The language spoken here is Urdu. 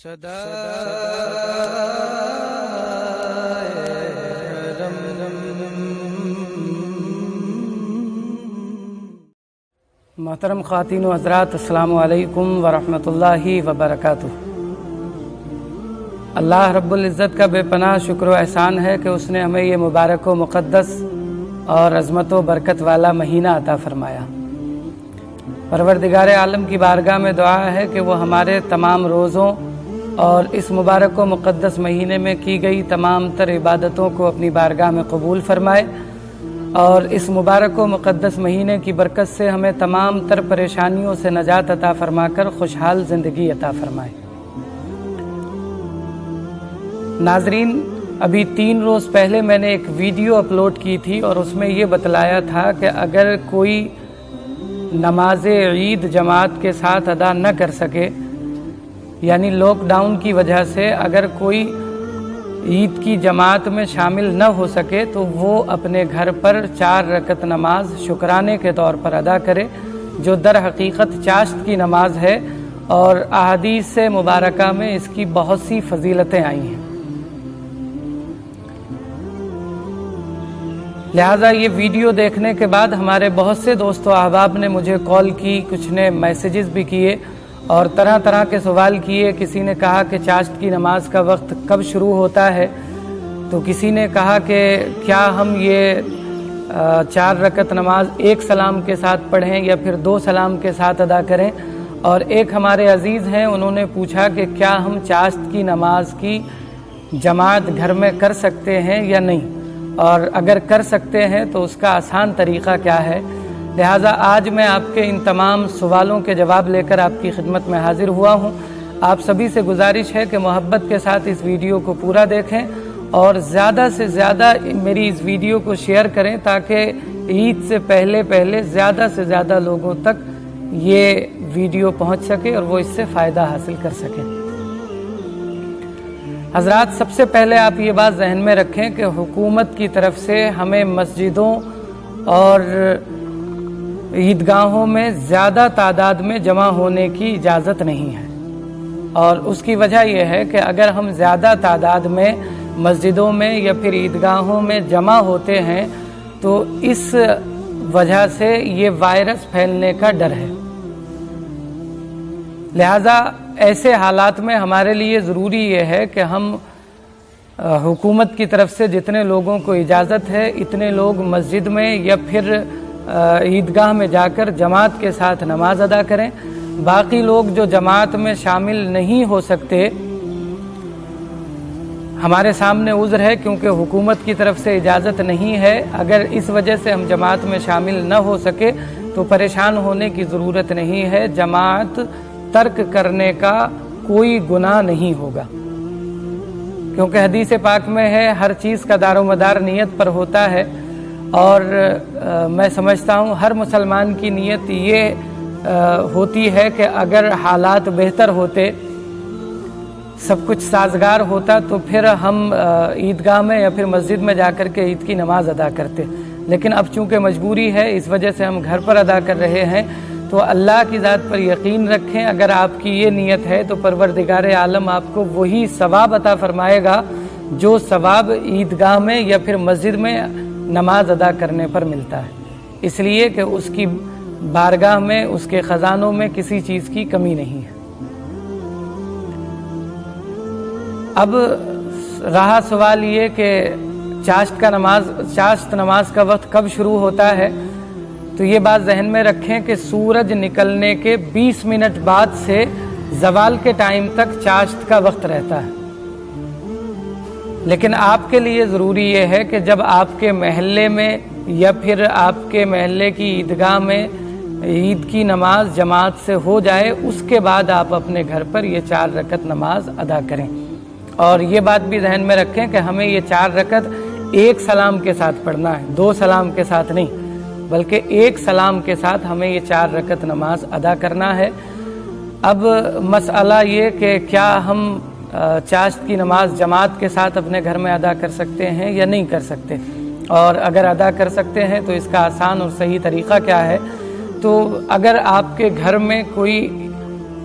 صدا محترم خواتین و حضرات، السلام علیکم ورحمۃ اللہ وبرکاتہ۔ اللہ رب العزت کا بے پناہ شکر و احسان ہے کہ اس نے ہمیں یہ مبارک و مقدس اور عظمت و برکت والا مہینہ عطا فرمایا۔ پروردگار عالم کی بارگاہ میں دعا ہے کہ وہ ہمارے تمام روزوں اور اس مبارک و مقدس مہینے میں کی گئی تمام تر عبادتوں کو اپنی بارگاہ میں قبول فرمائے، اور اس مبارک و مقدس مہینے کی برکت سے ہمیں تمام تر پریشانیوں سے نجات عطا فرما کر خوشحال زندگی عطا فرمائے۔ ناظرین، ابھی 3 روز پہلے میں نے ایک ویڈیو اپلوڈ کی تھی اور اس میں یہ بتلایا تھا کہ اگر کوئی نماز عید جماعت کے ساتھ ادا نہ کر سکے، یعنی لاک ڈاؤن کی وجہ سے اگر کوئی عید کی جماعت میں شامل نہ ہو سکے، تو وہ اپنے گھر پر 4 رکعت نماز شکرانے کے طور پر ادا کرے، جو در حقیقت چاشت کی نماز ہے، اور احادیث مبارکہ میں اس کی بہت سی فضیلتیں آئی ہیں۔ لہٰذا یہ ویڈیو دیکھنے کے بعد ہمارے بہت سے دوست و احباب نے مجھے کال کی، کچھ نے میسیجز بھی کیے اور طرح طرح کے سوال کیے۔ کسی نے کہا کہ چاشت کی نماز کا وقت کب شروع ہوتا ہے، تو کسی نے کہا کہ کیا ہم یہ 4 رکعت نماز ایک سلام کے ساتھ پڑھیں یا پھر 2 سلام کے ساتھ ادا کریں، اور ایک ہمارے عزیز ہیں، انہوں نے پوچھا کہ کیا ہم چاشت کی نماز کی جماعت گھر میں کر سکتے ہیں یا نہیں، اور اگر کر سکتے ہیں تو اس کا آسان طریقہ کیا ہے۔ لہٰذا آج میں آپ کے ان تمام سوالوں کے جواب لے کر آپ کی خدمت میں حاضر ہوا ہوں۔ آپ سبھی سے گزارش ہے کہ محبت کے ساتھ اس ویڈیو کو پورا دیکھیں اور زیادہ سے زیادہ میری اس ویڈیو کو شیئر کریں، تاکہ عید سے پہلے زیادہ سے زیادہ لوگوں تک یہ ویڈیو پہنچ سکے اور وہ اس سے فائدہ حاصل کر سکیں۔ حضرات، سب سے پہلے آپ یہ بات ذہن میں رکھیں کہ حکومت کی طرف سے ہمیں مسجدوں اور عیدگاہوں میں زیادہ تعداد میں جمع ہونے کی اجازت نہیں ہے، اور اس کی وجہ یہ ہے کہ اگر ہم زیادہ تعداد میں مسجدوں میں یا پھر عیدگاہوں میں جمع ہوتے ہیں تو اس وجہ سے یہ وائرس پھیلنے کا ڈر ہے۔ لہذا ایسے حالات میں ہمارے لیے ضروری یہ ہے کہ ہم حکومت کی طرف سے جتنے لوگوں کو اجازت ہے اتنے لوگ مسجد میں یا پھر عیدگاہ میں جا کر جماعت کے ساتھ نماز ادا کریں۔ باقی لوگ جو جماعت میں شامل نہیں ہو سکتے، ہمارے سامنے عذر ہے کیونکہ حکومت کی طرف سے اجازت نہیں ہے، اگر اس وجہ سے ہم جماعت میں شامل نہ ہو سکے تو پریشان ہونے کی ضرورت نہیں ہے۔ جماعت ترک کرنے کا کوئی گناہ نہیں ہوگا، کیونکہ حدیث پاک میں ہے ہر چیز کا دار و مدار نیت پر ہوتا ہے، اور میں سمجھتا ہوں ہر مسلمان کی نیت یہ ہوتی ہے کہ اگر حالات بہتر ہوتے، سب کچھ سازگار ہوتا، تو پھر ہم عیدگاہ میں یا پھر مسجد میں جا کر کے عید کی نماز ادا کرتے، لیکن اب چونکہ مجبوری ہے اس وجہ سے ہم گھر پر ادا کر رہے ہیں۔ تو اللہ کی ذات پر یقین رکھیں، اگر آپ کی یہ نیت ہے تو پروردگار عالم آپ کو وہی ثواب عطا فرمائے گا جو ثواب عیدگاہ میں یا پھر مسجد میں نماز ادا کرنے پر ملتا ہے، اس لیے کہ اس کی بارگاہ میں، اس کے خزانوں میں کسی چیز کی کمی نہیں ہے۔ اب رہا سوال یہ کہ چاشت نماز کا وقت کب شروع ہوتا ہے، تو یہ بات ذہن میں رکھیں کہ سورج نکلنے کے 20 منٹ بعد سے زوال کے ٹائم تک چاشت کا وقت رہتا ہے، لیکن آپ کے لیے ضروری یہ ہے کہ جب آپ کے محلے میں یا پھر آپ کے محلے کی عیدگاہ میں عید کی نماز جماعت سے ہو جائے، اس کے بعد آپ اپنے گھر پر یہ 4 رکعت نماز ادا کریں، اور یہ بات بھی ذہن میں رکھیں کہ ہمیں یہ 4 رکعت ایک سلام کے ساتھ پڑھنا ہے، 2 سلام کے ساتھ نہیں، بلکہ ایک سلام کے ساتھ ہمیں یہ 4 رکعت نماز ادا کرنا ہے۔ اب مسئلہ یہ کہ کیا ہم چاشت کی نماز جماعت کے ساتھ اپنے گھر میں ادا کر سکتے ہیں یا نہیں کر سکتے، اور اگر ادا کر سکتے ہیں تو اس کا آسان اور صحیح طریقہ کیا ہے۔ تو اگر آپ کے گھر میں کوئی